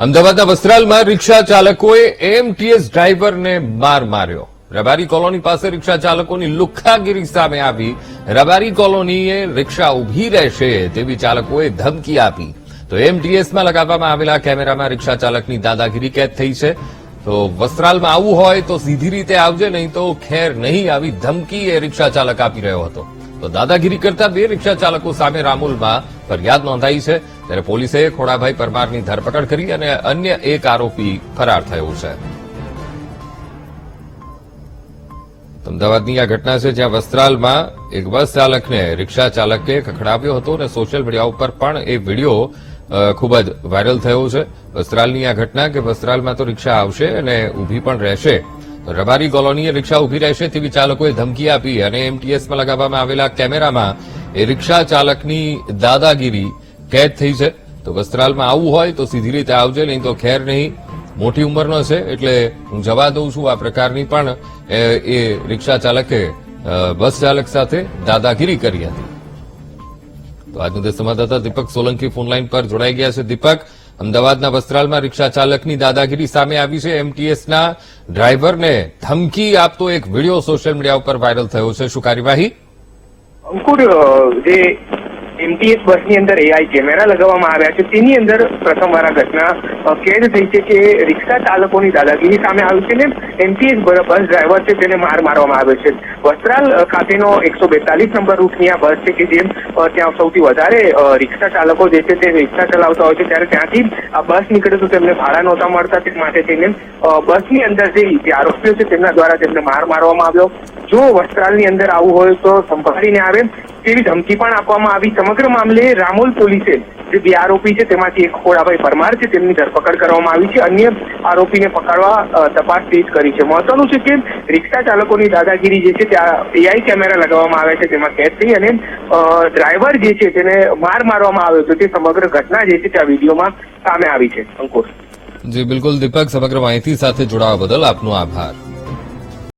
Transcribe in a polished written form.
અમદાવાદના વસ્ત્રાલમાં રિક્ષા ચાલકોએ એએમટીએસ ડ્રાઈવરને માર માર્યો. રબારી કોલોની પાસે રિક્ષા ચાલકોની લુખ્ખાગીરી સામે આવી. રબારી કોલોનીએ રિક્ષા ઉભી રહેશે તેવી ચાલકોએ ધમકી આપી. તો એએમટીએસમાં લગાવવામાં આવેલા કેમેરામાં રિક્ષા ચાલકની દાદાગીરી કેદ થઈ છે. તો વસ્ત્રાલમાં આવવું હોય તો સીધી રીતે આવજે, નહીં તો ખેર નહીં, આવી ધમકી એ રિક્ષા ચાલક આપી રહ્યો હતો. તો દાદાગીરી કરતા બે રિક્ષા ચાલકો સામે રામોલમાં ફરિયાદ નોંધાઈ છે. ત્યારે પોલીસે ખોડાભાઈ પરમારની ધરપકડ કરી અને અન્ય એક આરોપી ફરાર થયો છે. અમદાવાદની આ ઘટના છે, જ્યાં વસ્ત્રાલમાં એક બસ ચાલકને રિક્ષા ચાલકે ખખડાવ્યો હતો અને સોશિયલ મીડિયા ઉપર પણ એ વિડીયો ખૂબ જ વાયરલ થયો છે. વસ્ત્રાલની આ ઘટના કે વસ્ત્રાલમાં તો રિક્ષા આવશે અને ઉભી પણ રહેશે. રબારી કોલોનીએ રિક્ષા ઉભી રહેશે તેવી ચાલકોએ ધમકી આપી અને એમટીએસમાં લગાવવામાં આવેલા કેમેરામાં એ રિક્ષા ચાલકની દાદાગીરી કેદ થઈ છે. તો વસ્ત્રાલમાં આવવું હોય તો સીધી રીતે આવજે, નહીં તો ખેર નહીં. મોટી ઉંમરનો છે એટલે હું જવા દઉં છું, આ પ્રકારની પણ એ રિક્ષા ચાલકે બસ ચાલક સાથે દાદાગીરી કરી હતી. તો આજનો તે સંવાદદાતા દીપક સોલંકી ફોનલાઈન પર જોડાઈ ગયા છે. દીપક, અમદાવાદના વસ્ત્રાલમાં રિક્ષા ચાલકની દાદાગીરી સામે આવી છે. એમટીએસના ડ્રાઈવરને ધમકી આપતો એક વિડીયો સોશિયલ મીડિયા ઉપર વાયરલ થયો છે. શું કાર્યવાહી? અંકુર, જે એમટીએસ બસની અંદર એઆઈ કેમેરા લગાવવામાં આવ્યા છે તેની અંદર પ્રથમવાર આ ઘટના કેદ થઈ છે કે રિક્ષા ચાલકોની દાદાગીરી સામે આવી છે ને એમટીએસ બસ ડ્રાઈવર છે તેને માર મારવામાં આવ્યો છે. વસ્ત્રાલ ખાતેનો 142 નંબર રૂટની આ બસ છે કે જેમ ત્યાં સૌથી વધારે રિક્ષા ચાલકો જે છે તે રિક્ષા ચલાવતા હોય છે, ત્યારે ત્યાંથી આ બસ નીકળે તો તેમને ભાડા નહોતા મળતા, તે માટે તેને બસની અંદર જે આરોપીઓ છે તેમના દ્વારા તેમને માર મારવામાં આવ્યો. જો વસ્ત્રાલની અંદર આવવું હોય તો સંભાળીને આવે તેવી ધમકી પણ આપવામાં આવી. સમગ્ર મામલે રામોલ પોલીસે જે બે આરોપી છે તેમાંથી એક ખોડાભાઈ પરમાર છે તેમની ધરપકડ કરવામાં આવી છે. અન્ય આરોપીને પકડવા તપાસ તેજ કરી છે. મહત્વનું છે કે રિક્ષા ચાલકોની દાદાગીરી જે છે ત્યાં એઆઈ કેમેરા લગાવવામાં આવે છે તેમાં કેદ થઈ અને ડ્રાઈવર જે છે તેને માર મારવામાં આવ્યો હતો તે સમગ્ર ઘટના જે છે ત્યાં વિડીયોમાં સામે આવી છે. અંકુર. જી બિલકુલ દીપક, સમગ્ર માહિતી સાથે જોડાવા બદલ આપનો આભાર.